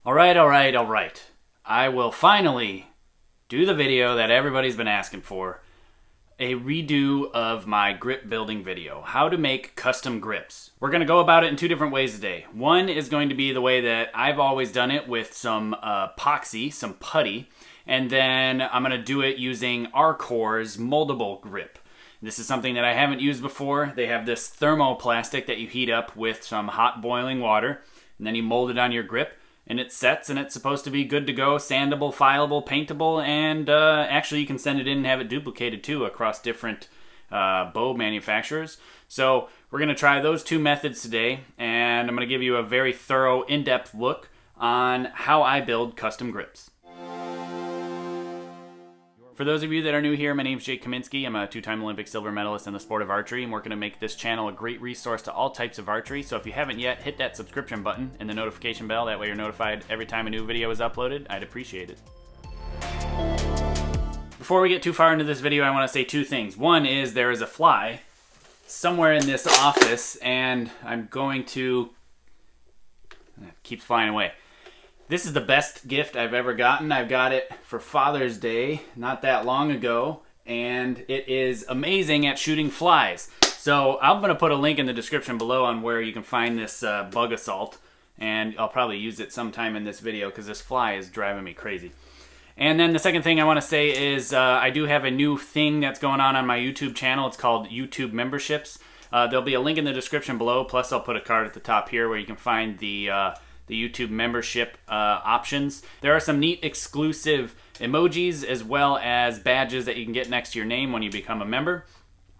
All right. I will finally do the video that everybody's been asking for. A redo of my grip building video. How to make custom grips. We're going to go about it in two different ways today. One is going to be the way that I've always done it with some epoxy, some putty. And then I'm going to do it using Archery's moldable grip. This is something that I haven't used before. They have this thermoplastic that you heat up with some hot boiling water. And then you mold it on your grip. And it sets, and it's supposed to be good to go, sandable, fileable, paintable, and actually you can send it in and have it duplicated too across different bow manufacturers. So we're going to try those two methods today, and I'm going to give you a very thorough, in-depth look on how I build custom grips. For those of you that are new here, my name is Kaminski. I'm a two-time Olympic silver medalist in the sport of archery. I'm working to make this channel a great resource to all types of archery. So if you haven't yet, hit that subscription button and the notification bell. That way you're notified every time a new video is uploaded. I'd appreciate it. Before we get too far into this video, I want to say two things. One is there is a fly somewhere in this office, and I'm going to... It keeps flying away. This is the best gift I've ever gotten. I got it for Father's Day not that long ago, and it is amazing at shooting flies. So I'm going to put a link in the description below on where you can find this bug assault, and I'll probably use it sometime in this video because this fly is driving me crazy. And then the second thing I want to say is I do have a new thing that's going on my YouTube channel. It's called YouTube Memberships. There'll be a link in the description below, plus I'll put a card at the top here where you can find the YouTube membership options. There are some neat exclusive emojis as well as badges that you can get next to your name when you become a member.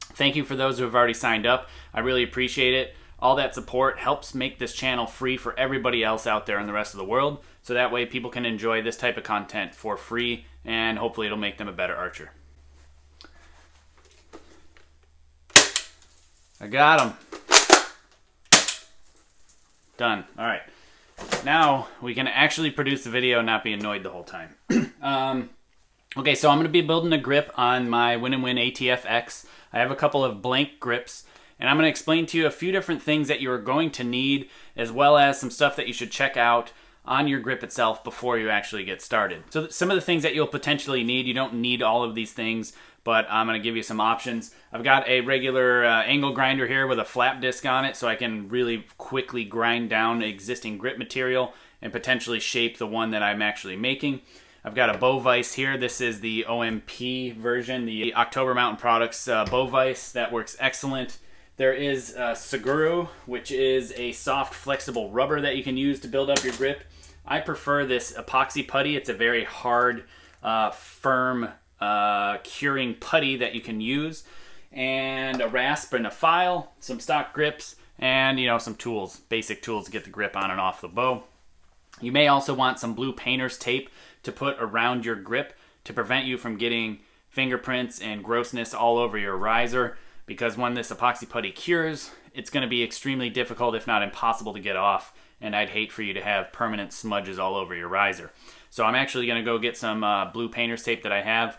Thank you for those who have already signed up. I really appreciate it. All that support helps make this channel free for everybody else out there in the rest of the world, so that way people can enjoy this type of content for free, and hopefully it'll make them a better archer. I got him. Done. All right. Now we can actually produce the video and not be annoyed the whole time. Okay, so I'm going to be building a grip on my Win Win ATF X. I have a couple of blank grips, and I'm going to explain to you a few different things that you are going to need, as well as some stuff that you should check out on your grip itself before you actually get started. So some of the things that you'll potentially need, you don't need all of these things, but I'm going to give you some options. I've got a regular angle grinder here with a flap disc on it, so I can really quickly grind down existing grip material and potentially shape the one that I'm actually making. I've got a bow vise here. This is the OMP version, the October Mountain Products bow vise. That works excellent. There is Seguro, which is a soft, flexible rubber that you can use to build up your grip. I prefer this epoxy putty. It's a very hard, firm, curing putty that you can use, and a rasp and a file, some stock grips, and some tools, basic tools to get the grip on and off the bow. You may also want some blue painter's tape to put around your grip to prevent you from getting fingerprints and grossness all over your riser, because when this epoxy putty cures, it's going to be extremely difficult, if not impossible, to get off, and I'd hate for you to have permanent smudges all over your riser. So I'm actually going to go get some blue painter's tape that I have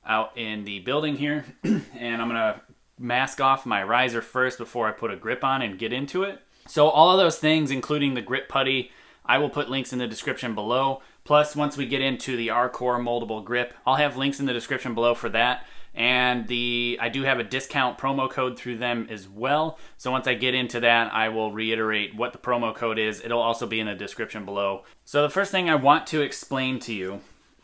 out in the building here, and I'm going to mask off my riser first before I put a grip on and get into it. So all of those things, including the grip putty, I will put links in the description below. Plus, once we get into the Archery moldable grip, I'll have links in the description below for that. And I do have a discount promo code through them as well. So once I get into that, I will reiterate what the promo code is. It'll also be in the description below. So the first thing I want to explain to you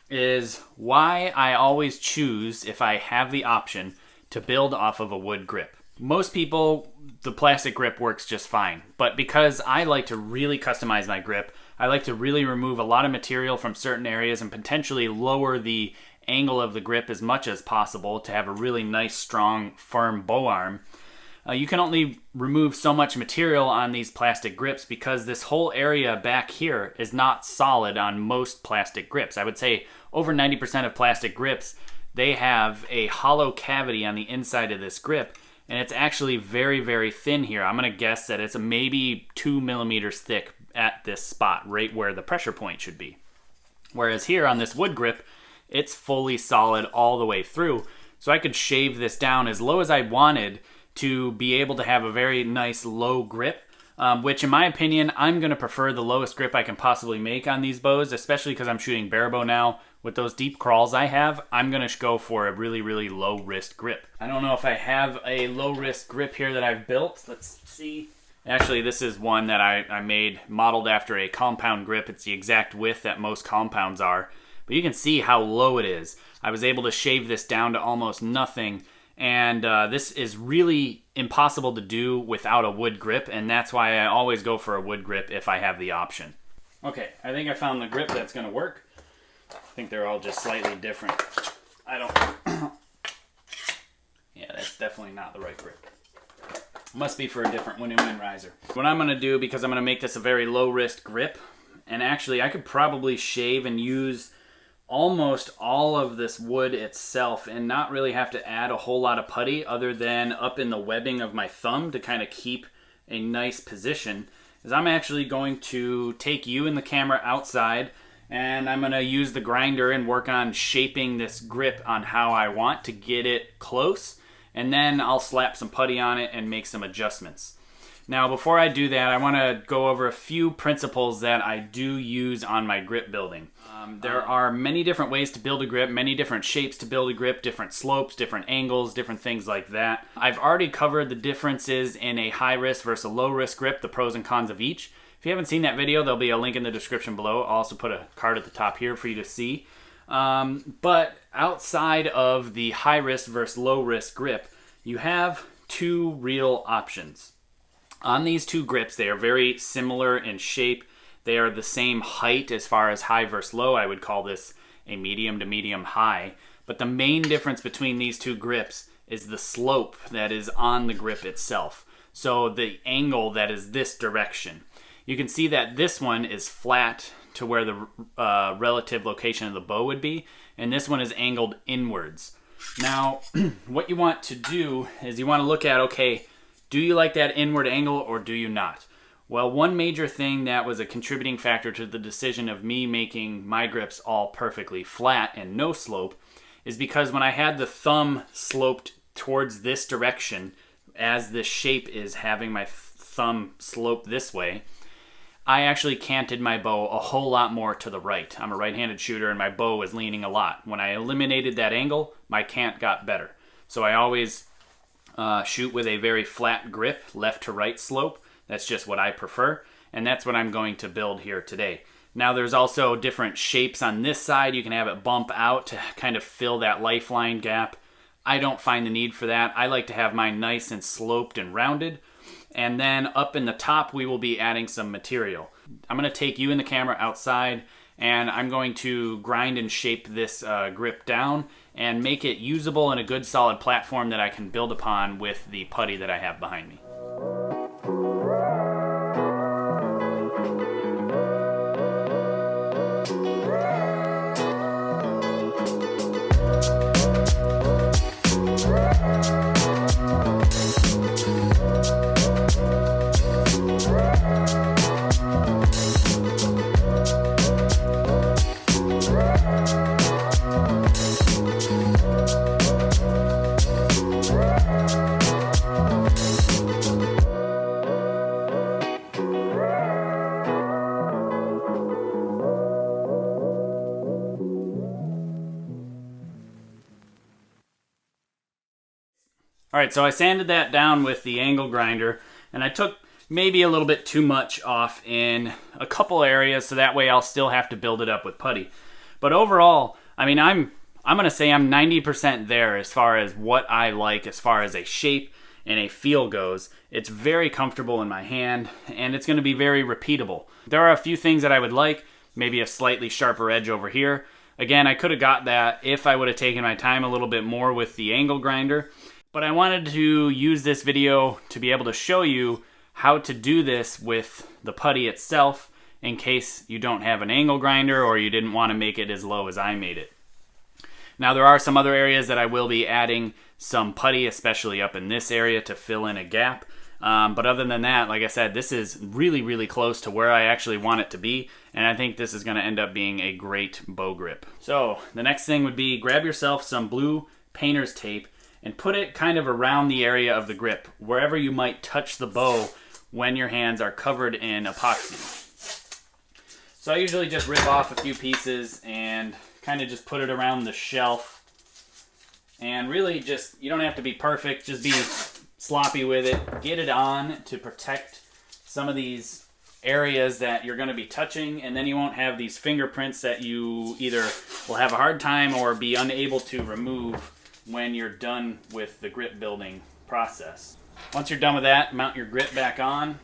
is why I always choose, if I have the option, to build off of a wood grip. Most people, the plastic grip works just fine. But because I like to really customize my grip, I like to really remove a lot of material from certain areas and potentially lower the angle of the grip as much as possible to have a really nice, strong, firm bow arm. You can only remove so much material on these plastic grips because this whole area back here is not solid on most plastic grips. I would say over 90% of plastic grips, they have a hollow cavity on the inside of this grip, and it's actually very, very thin here. I'm going to guess that it's maybe 2 millimeters thick at this spot, right where the pressure point should be. Whereas here on this wood grip, it's fully solid all the way through. So I could shave this down as low as I wanted to be able to have a very nice low grip which in my opinion, I'm going to prefer the lowest grip I can possibly make on these bows, especially because I'm shooting Barebow now. With those deep crawls I have, I'm going to go for a really, really low wrist grip. I don't know if I have a low wrist grip here that I've built. Let's see. Actually, this is one that I made modeled after a compound grip. It's the exact width that most compounds are. But you can see how low it is. I was able to shave this down to almost nothing. And this is really impossible to do without a wood grip. And that's why I always go for a wood grip if I have the option. Okay, I think I found the grip that's going to work. I think they're all just slightly different. I don't... Yeah, that's definitely not the right grip. Must be for a different win-win riser. What I'm going to do, because I'm going to make this a very low wrist grip, and actually I could probably shave and use almost all of this wood itself and not really have to add a whole lot of putty other than up in the webbing of my thumb to kind of keep a nice position, is I'm actually going to take you and the camera outside, and I'm going to use the grinder and work on shaping this grip on how I want to get it close. And then I'll slap some putty on it and make some adjustments. Now, before I do that, I want to go over a few principles that I do use on my grip building. There are many different ways to build a grip, many different shapes to build a grip, different slopes, different angles, different things like that. I've already covered the differences in a high wrist versus a low wrist grip, the pros and cons of each. If you haven't seen that video, there'll be a link in the description below. I'll also put a card at the top here for you to see. But outside of the high wrist versus low wrist grip, you have two real options. On these two grips, they are very similar in shape. They are the same height as far as high versus low. I would call this a medium to medium high. But the main difference between these two grips is the slope that is on the grip itself. So the angle that is this direction. You can see that this one is flat to where the relative location of the bow would be, and this one is angled inwards. Now, what you want to do is you want to look at, okay, do you like that inward angle or do you not? Well, one major thing that was a contributing factor to the decision of me making my grips all perfectly flat and no slope is because when I had the thumb sloped towards this direction, as this shape is having my thumb slope this way, I actually canted my bow a whole lot more to the right. I'm a right-handed shooter and my bow was leaning a lot. When I eliminated that angle, my cant got better. So I always shoot with a very flat grip, left to right slope. That's just what I prefer, and that's what I'm going to build here today. Now there's also different shapes on this side. You can have it bump out to kind of fill that lifeline gap. I don't find the need for that. I like to have mine nice and sloped and rounded. And then up in the top, we will be adding some material. I'm going to take you and the camera outside, and I'm going to grind and shape this grip down and make it usable in a good solid platform that I can build upon with the putty that I have behind me. Alright, so I sanded that down with the angle grinder, and I took maybe a little bit too much off in a couple areas, so that way I'll still have to build it up with putty. But overall, I mean, I'm going to say I'm 90% there as far as what I like as far as a shape and a feel goes. It's very comfortable in my hand, and it's going to be very repeatable. There are a few things that I would like, maybe a slightly sharper edge over here. Again, I could have got that if I would have taken my time a little bit more with the angle grinder. But I wanted to use this video to be able to show you how to do this with the putty itself in case you don't have an angle grinder or you didn't want to make it as low as I made it. Now there are some other areas that I will be adding some putty, especially up in this area to fill in a gap. But other than that, like I said, this is really, really close to where I actually want it to be. And I think this is going to end up being a great bow grip. So the next thing would be grab yourself some blue painter's tape and put it kind of around the area of the grip. Wherever you might touch the bow when your hands are covered in epoxy. So I usually just rip off a few pieces and kind of just put it around the shelf. And really just, you don't have to be perfect, just be sloppy with it. Get it on to protect some of these areas that you're going to be touching, and then you won't have these fingerprints that you either will have a hard time or be unable to remove when you're done with the grip building process. Once you're done with that, mount your grip back on.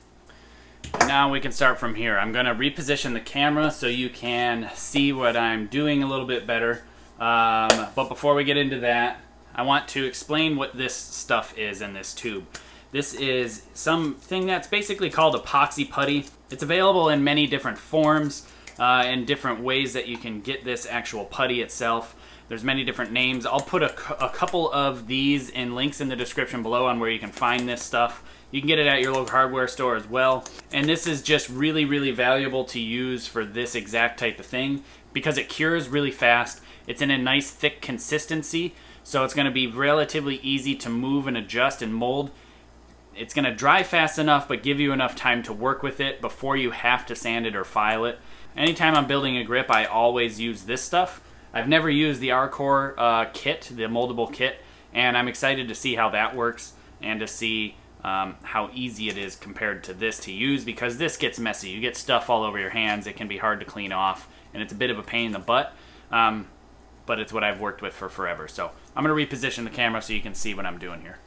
And now we can start from here. I'm going to reposition the camera so you can see what I'm doing a little bit better. But before we get into that, I want to explain what this stuff is in this tube. This is something that's basically called epoxy putty. It's available in many different forms and different ways that you can get this actual putty itself. There's many different names. I'll put a couple of these in links in the description below on where you can find this stuff. You can get it at your local hardware store as well. And this is just really, really valuable to use for this exact type of thing because it cures really fast. It's in a nice thick consistency, so it's going to be relatively easy to move and adjust and mold. It's going to dry fast enough but give you enough time to work with it before you have to sand it or file it. Anytime I'm building a grip, I always use this stuff. I've never used the Archery kit, the moldable kit, and I'm excited to see how that works and to see how easy it is compared to this to use, because this gets messy. You get stuff all over your hands. It can be hard to clean off, and it's a bit of a pain in the butt, but it's what I've worked with for forever. So I'm going to reposition the camera so you can see what I'm doing here.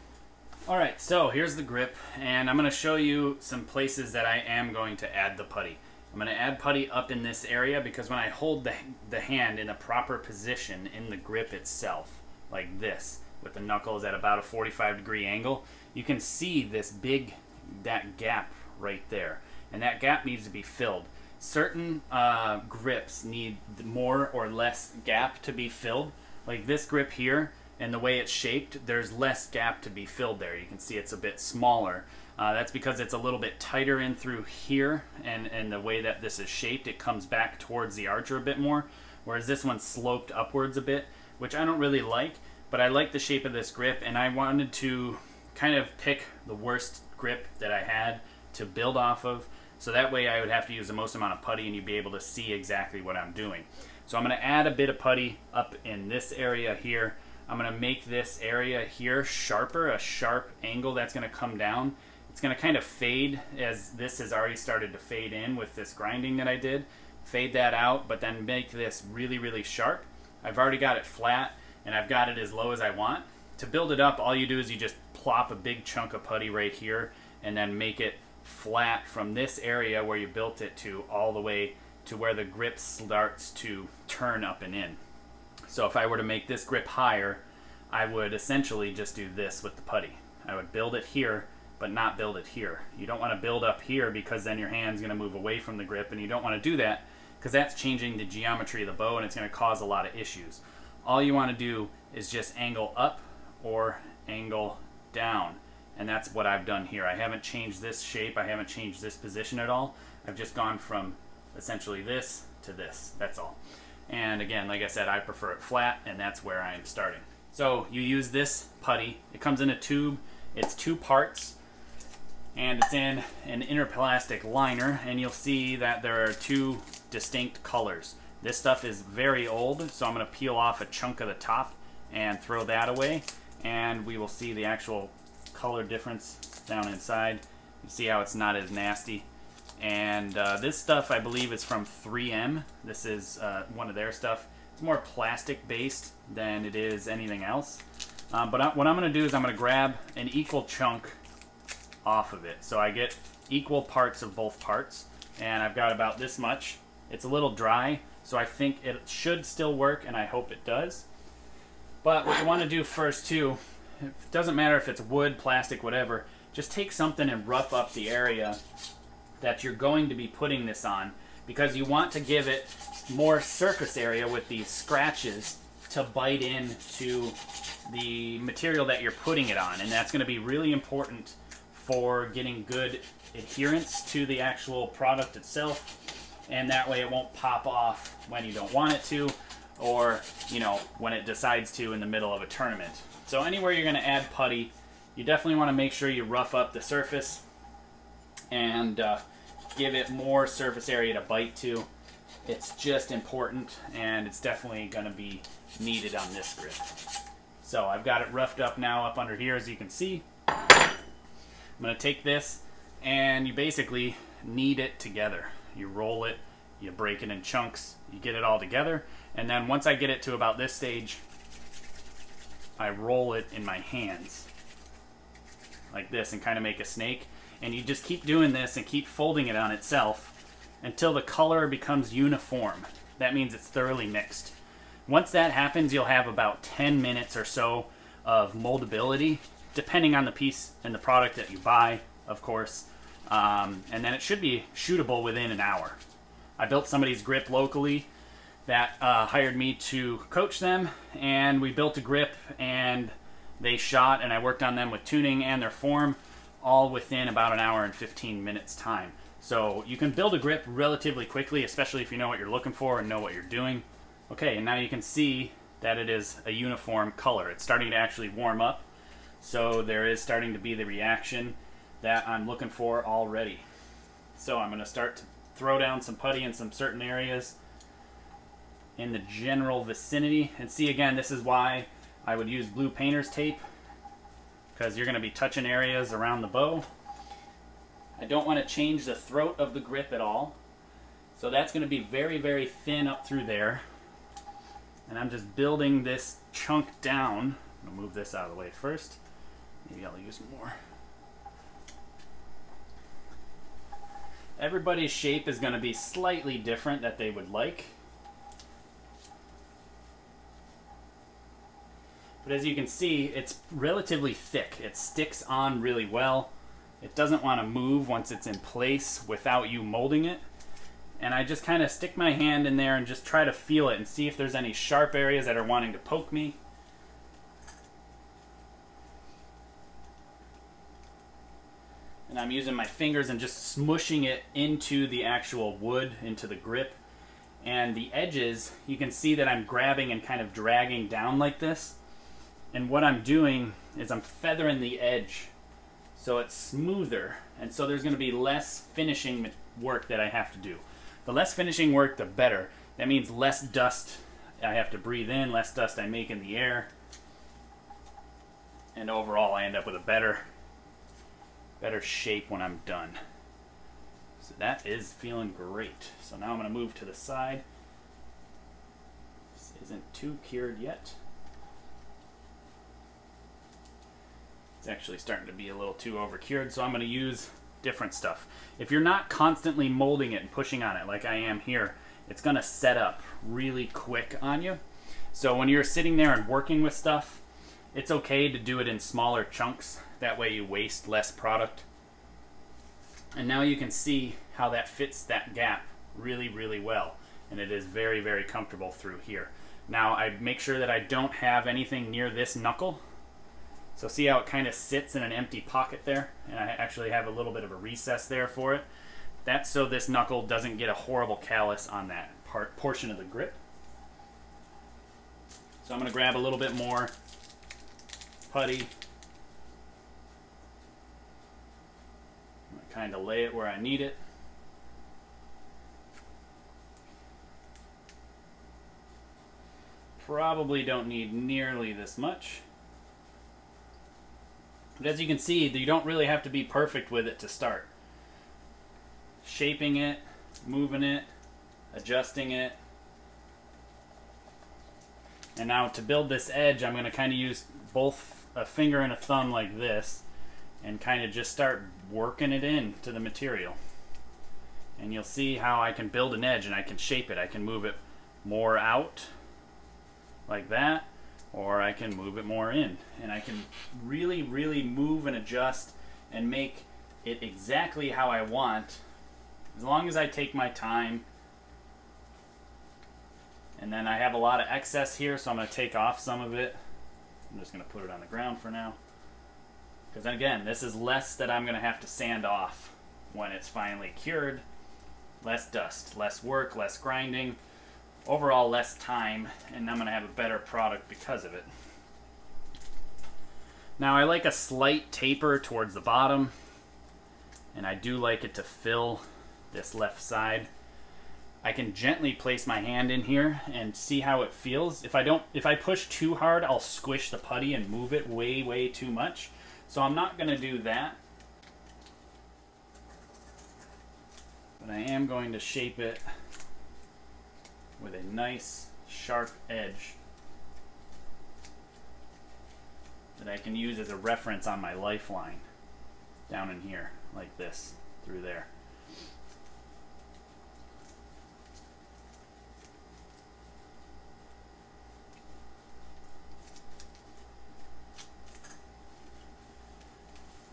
Alright, so here's the grip, and I'm going to show you some places that I am going to add the putty. I'm going to add putty up in this area because when I hold the hand in the proper position in the grip itself, like this, with the knuckles at about a 45-degree angle, you can see that gap right there. And that gap needs to be filled. Certain grips need more or less gap to be filled. Like this grip here, and the way it's shaped, there's less gap to be filled there. You can see it's a bit smaller. That's because it's a little bit tighter in through here, and the way that this is shaped, it comes back towards the archer a bit more, whereas this one's sloped upwards a bit, which I don't really like, but I like the shape of this grip, and I wanted to kind of pick the worst grip that I had to build off of, so that way I would have to use the most amount of putty and you'd be able to see exactly what I'm doing. So I'm going to add a bit of putty up in this area here. I'm going to make this area here sharper, a sharp angle that's going to come down. It's going to kind of fade, as this has already started to fade in with this grinding that I did. Fade that out, but then make this really, really sharp. I've already got it flat, and I've got it as low as I want. To build it up, all you do is you just plop a big chunk of putty right here, and then make it flat from this area where you built it to all the way to where the grip starts to turn up and in. So if I were to make this grip higher, I would essentially just do this with the putty. I would build it here, but not build it here. You don't want to build up here because then your hand's going to move away from the grip, and you don't want to do that because that's changing the geometry of the bow and it's going to cause a lot of issues. All you want to do is just angle up or angle down, and that's what I've done here. I haven't changed this shape, I haven't changed this position at all. I've just gone from essentially this to this, that's all. And again, like I said, I prefer it flat, and that's where I am starting. So you use this putty. It comes in a tube. It's 2 parts, and it's in an inner plastic liner, and you'll see that there are 2 distinct colors. This stuff is very old, so I'm going to peel off a chunk of the top and throw that away, and we will see the actual color difference down inside. You see how it's not as nasty. And this stuff, I believe, is from 3M. This is one of their stuff. It's more plastic based than it is anything else. But what I'm going to do is I'm going to grab an equal chunk off of it. So I get equal parts of both parts, and I've got about this much. It's a little dry, so I think it should still work, and I hope it does. But what you want to do first too, it doesn't matter if it's wood, plastic, whatever, just take something and rough up the area that you're going to be putting this on, because you want to give it more surface area with these scratches to bite into the material that you're putting it on, and that's going to be really important for getting good adherence to the actual product itself, and that way it won't pop off when you don't want it to, or when it decides to in the middle of a tournament. So anywhere you're going to add putty, you definitely want to make sure you rough up the surface and give it more surface area to bite to. It's just important, and it's definitely going to be needed on this grip. So I've got it roughed up now up under here, as you can see. I'm going to take this, and you basically knead it together. You roll it, you break it in chunks, you get it all together, and then once I get it to about this stage, I roll it in my hands like this and kind of make a snake. And you just keep doing this and keep folding it on itself until the color becomes uniform. That means it's thoroughly mixed. Once that happens, you'll have about 10 minutes or so of moldability, depending on the piece and the product that you buy, of course. And then it should be shootable within an hour. I built somebody's grip locally that hired me to coach them, and we built a grip, and they shot, and I worked on them with tuning and their form, all within about an hour and 15 minutes time. So you can build a grip relatively quickly, especially if you know what you're looking for and know what you're doing. Okay, and now you can see that it is a uniform color. It's starting to actually warm up, so there is starting to be the reaction that I'm looking for already. So I'm going to start to throw down some putty in some certain areas in the general vicinity. And see, again, this is why I would use blue painter's tape, because you're going to be touching areas around the bow. I don't want to change the throat of the grip at all, so that's going to be very, very thin up through there. And I'm just building this chunk down. I'm going to move this out of the way first. Maybe I'll use more. Everybody's shape is going to be slightly different that they would like. But as you can see, it's relatively thick. It sticks on really well. It doesn't want to move once it's in place without you molding it. And I just kind of stick my hand in there and just try to feel it and see if there's any sharp areas that are wanting to poke me. And I'm using my fingers and just smushing it into the actual wood, into the grip. And the edges, you can see that I'm grabbing and kind of dragging down like this. And what I'm doing is I'm feathering the edge so it's smoother, and so there's going to be less finishing work that I have to do. The less finishing work, the better. That means less dust I have to breathe in, less dust I make in the air, and overall I end up with a better shape when I'm done. So that is feeling great. So now I'm going to move to the side. This isn't too cured yet. It's actually starting to be a little too over-cured, so I'm going to use different stuff. If you're not constantly molding it and pushing on it like I am here, it's going to set up really quick on you. So when you're sitting there and working with stuff, it's okay to do it in smaller chunks. That way you waste less product. And now you can see how that fits that gap really, really well. And it is very, very comfortable through here. Now I make sure that I don't have anything near this knuckle. So see how it kind of sits in an empty pocket there? And I actually have a little bit of a recess there for it. That's so this knuckle doesn't get a horrible callus on that portion of the grip. So I'm going to grab a little bit more putty. I'm going to kind of lay it where I need it. Probably don't need nearly this much. But as you can see, you don't really have to be perfect with it to start. Shaping it, moving it, adjusting it. And now to build this edge, I'm going to kind of use both a finger and a thumb like this and kind of just start working it into the material. And you'll see how I can build an edge and I can shape it. I can move it more out like that, or I can move it more in. And I can really, really move and adjust and make it exactly how I want, as long as I take my time. And then I have a lot of excess here, so I'm going to take off some of it. I'm just going to put it on the ground for now. Because again, this is less that I'm going to have to sand off when it's finally cured. Less dust, less work, less grinding. Overall less time, and I'm going to have a better product because of it. Now I like a slight taper towards the bottom, and I do like it to fill this left side. I can gently place my hand in here and see how it feels. If I push too hard, I'll squish the putty and move it way too much. So I'm not gonna do that. But I am going to shape it with a nice sharp edge that I can use as a reference on my lifeline down in here, like this, through there.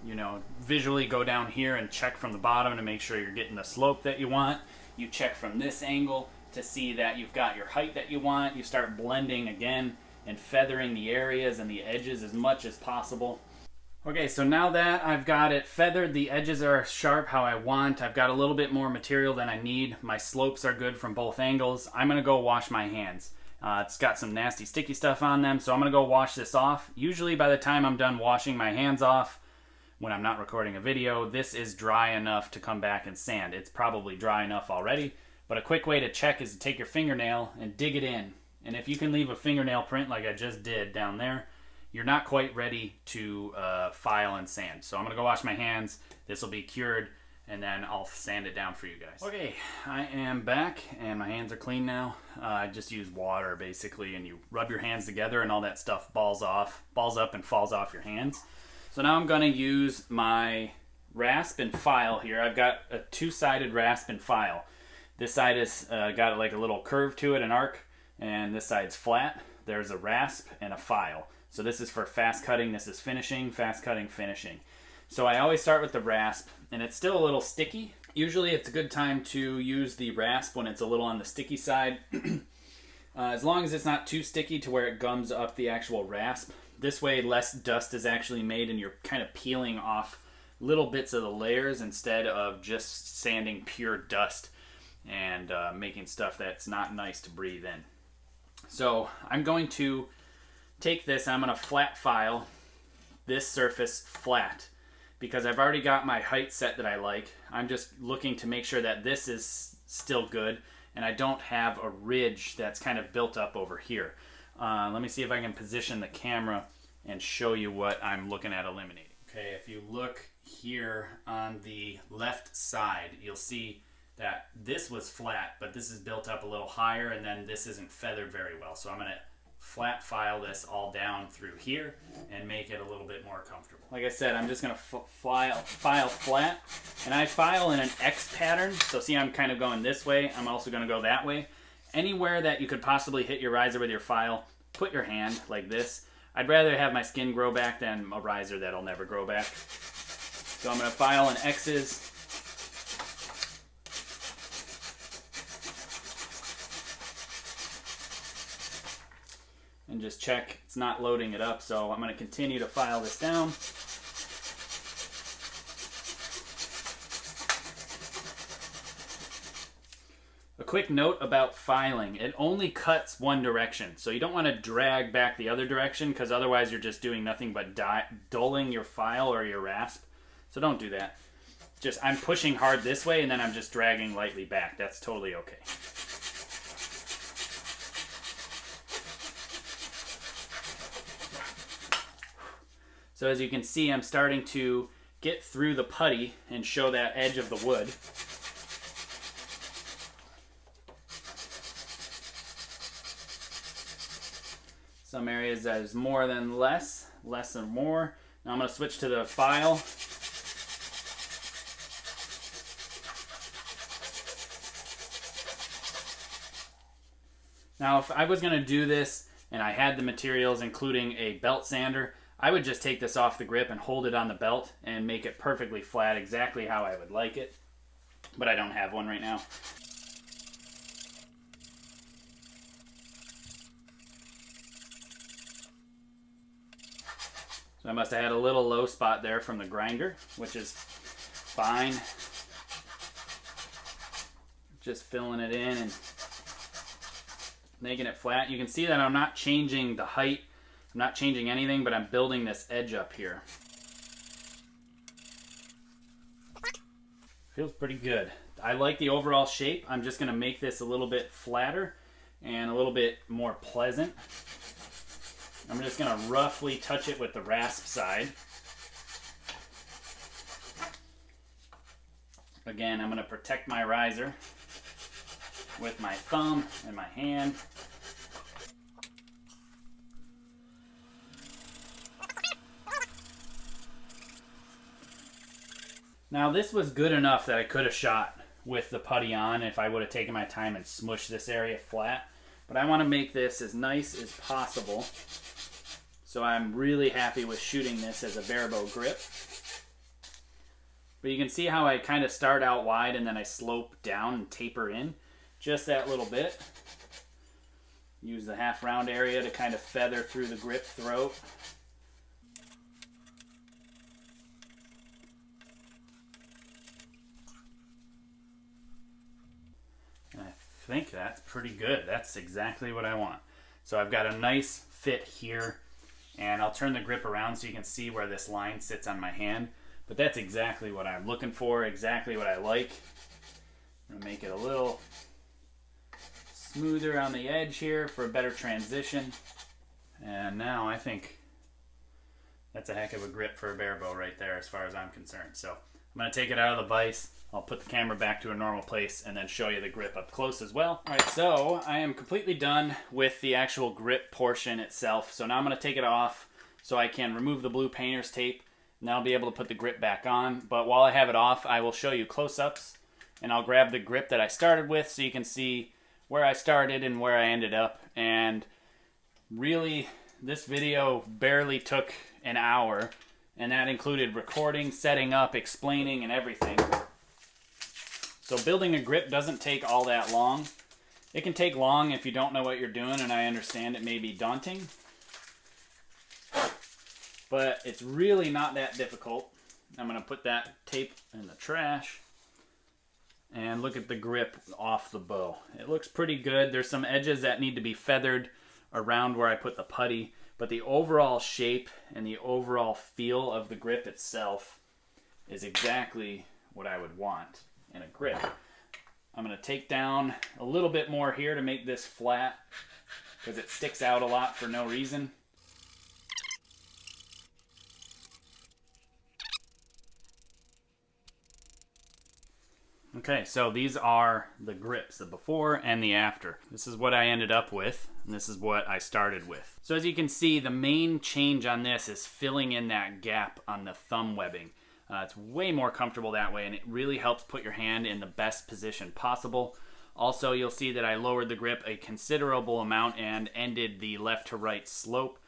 You know, visually go down here and check from the bottom to make sure you're getting the slope that you want. You check from this angle to see that you've got your height that you want. You start blending again and feathering the areas and the edges as much as possible. Okay, so now that I've got it feathered, the edges are sharp how I want. I've got a little bit more material than I need. My slopes are good from both angles. I'm gonna go wash my hands. It's got some nasty sticky stuff on them, so I'm gonna go wash this off. Usually by the time I'm done washing my hands off, when I'm not recording a video, this is dry enough to come back and sand. It's probably dry enough already, but a quick way to check is to take your fingernail and dig it in. And if you can leave a fingernail print like I just did down there, you're not quite ready to file and sand. So I'm gonna go wash my hands. This will be cured, and then I'll sand it down for you guys. Okay, I am back, and my hands are clean now. I just use water basically, and you rub your hands together, and all that stuff balls up and falls off your hands. So now I'm gonna use my rasp and file here. I've got a two-sided rasp and file. This side has got like a little curve to it, an arc, and this side's flat. There's a rasp and a file. So this is for fast cutting, this is finishing, fast cutting, finishing. So I always start with the rasp, and it's still a little sticky. Usually it's a good time to use the rasp when it's a little on the sticky side. As long as it's not too sticky to where it gums up the actual rasp. This way less dust is actually made and you're kind of peeling off little bits of the layers instead of just sanding pure dust and making stuff that's not nice to breathe in. So I'm going to take this, I'm going to flat file this surface flat because I've already got my height set that I like. I'm just looking to make sure that this is still good and I don't have a ridge that's kind of built up over here. Let me see if I can position the camera and show you what I'm looking at eliminating. Okay, if you look here on the left side, you'll see that this was flat, but this is built up a little higher, and then this isn't feathered very well. So I'm gonna flat file this all down through here and make it a little bit more comfortable. Like I said, I'm just gonna file flat, and I file in an X pattern. So see, I'm kind of going this way. I'm also gonna go that way. Anywhere that you could possibly hit your riser with your file, put your hand like this. I'd rather have my skin grow back than a riser that'll never grow back. So I'm gonna file in X's. And just check it's not loading it up. So I'm gonna continue to file this down. A quick note about filing, it only cuts one direction. So you don't want to drag back the other direction because otherwise you're just doing nothing but dulling your file or your rasp. So don't do that. Just, I'm pushing hard this way and then I'm just dragging lightly back. That's totally okay. So as you can see, I'm starting to get through the putty and show that edge of the wood. Some areas that is more than less, less than more. Now I'm going to switch to the file. Now if I was going to do this and I had the materials including a belt sander, I would just take this off the grip and hold it on the belt and make it perfectly flat exactly how I would like it. But I don't have one right now. So I must have had a little low spot there from the grinder, which is fine. Just filling it in and making it flat. You can see that I'm not changing the height. I'm not changing anything, but I'm building this edge up here. Feels pretty good. I like the overall shape. I'm just gonna make this a little bit flatter and a little bit more pleasant. I'm just gonna roughly touch it with the rasp side. Again, I'm gonna protect my riser with my thumb and my hand. Now this was good enough that I could have shot with the putty on if I would have taken my time and smushed this area flat. But I want to make this as nice as possible. So I'm really happy with shooting this as a Barebow grip. But you can see how I kind of start out wide and then I slope down and taper in. Just that little bit. Use the half round area to kind of feather through the grip throat. I think that's pretty good. That's exactly what I want. So I've got a nice fit here, and I'll turn the grip around so you can see where this line sits on my hand. But that's exactly what I'm looking for, exactly what I like. I'm gonna make it a little smoother on the edge here for a better transition. And now I think that's a heck of a grip for a Barebow right there as far as I'm concerned. So I'm gonna take it out of the vise. I'll put the camera back to a normal place and then show you the grip up close as well. All right, so I am completely done with the actual grip portion itself. So now I'm gonna take it off so I can remove the blue painter's tape, and I'll be able to put the grip back on. But while I have it off, I will show you close-ups, and I'll grab the grip that I started with so you can see where I started and where I ended up. And really, this video barely took an hour, and that included recording, setting up, explaining, and everything. So building a grip doesn't take all that long. It can take long if you don't know what you're doing, and I understand it may be daunting. But it's really not that difficult. I'm gonna put that tape in the trash. And look at the grip off the bow. It looks pretty good. There's some edges that need to be feathered around where I put the putty, but the overall shape and the overall feel of the grip itself is exactly what I would want in a grip. I'm going to take down a little bit more here to make this flat because it sticks out a lot for no reason. Okay, so these are the grips, the before and the after. This is what I ended up with, and this is what I started with. So as you can see, the main change on this is filling in that gap on the thumb webbing. It's way more comfortable that way, and it really helps put your hand in the best position possible. Also, you'll see that I lowered the grip a considerable amount and ended the left to right slope.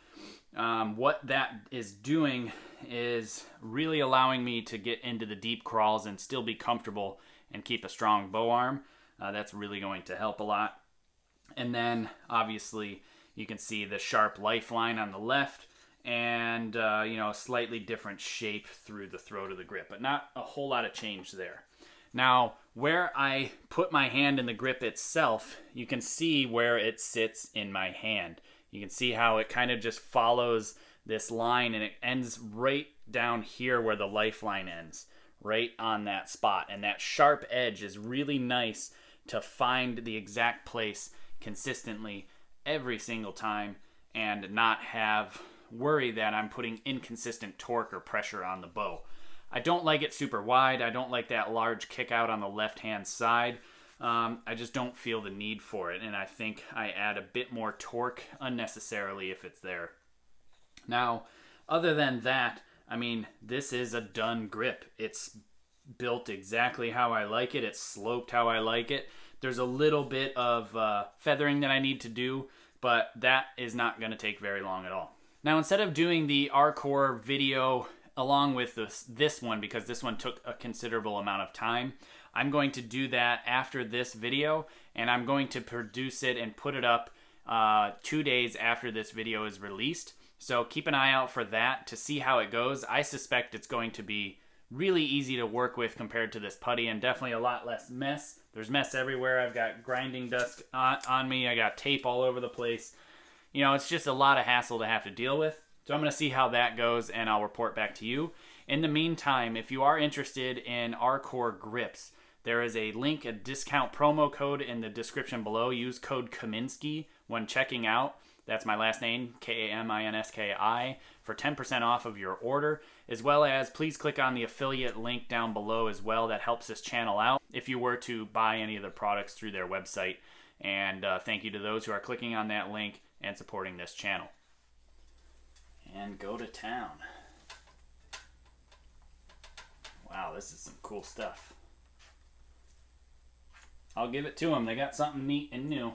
What that is doing is really allowing me to get into the deep crawls and still be comfortable and keep a strong bow arm. That's really going to help a lot. And then, obviously, you can see the sharp lifeline on the left, and you know, a slightly different shape through the throat of the grip, but not a whole lot of change there. Now, where I put my hand in the grip itself, you can see where it sits in my hand. You can see how it kind of just follows this line, and it ends right down here where the lifeline ends, right on that spot. And that sharp edge is really nice to find the exact place consistently every single time and not have worry that I'm putting inconsistent torque or pressure on the bow. I don't like it super wide. I don't like that large kick out on the left-hand side. I just don't feel the need for it, and I think I add a bit more torque unnecessarily if it's there. Now, other than that, I mean, this is a done grip. It's built exactly how I like it. It's sloped how I like it. There's a little bit of feathering that I need to do, but that is not going to take very long at all. Now, instead of doing the Archery video along with this one, because this one took a considerable amount of time, I'm going to do that after this video, and I'm going to produce it and put it up 2 days after this video is released. So keep an eye out for that to see how it goes. I suspect it's going to be really easy to work with compared to this putty, and definitely a lot less mess. There's mess everywhere. I've got grinding dust on me. I got tape all over the place. You know, it's just a lot of hassle to have to deal with. So I'm going to see how that goes, and I'll report back to you. In the meantime, if you are interested in Archery grips, there is a link, a discount promo code in the description below. Use code Kaminski when checking out. That's my last name, Kaminski, for 10% off of your order. As well as, please click on the affiliate link down below as well. That helps this channel out if you were to buy any of the products through their website. And thank you to those who are clicking on that link and supporting this channel. And go to town. Wow, this is some cool stuff. I'll give it to them. They got something neat and new.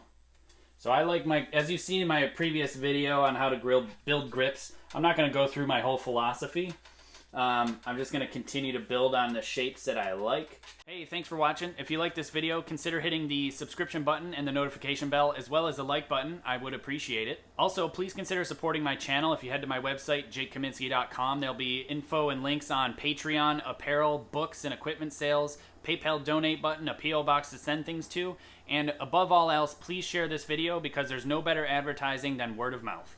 So I like as you see in my previous video on how to build grips, I'm not going to go through my whole philosophy. I'm just going to continue to build on the shapes that I like. Hey, thanks for watching. If you like this video, consider hitting the subscription button and the notification bell, as well as the like button. I would appreciate it. Also, please consider supporting my channel. If you head to my website, jakekaminski.com, there'll be info and links on Patreon, apparel, books, and equipment sales, PayPal donate button, a P.O. box to send things to, and above all else, please share this video because there's no better advertising than word of mouth.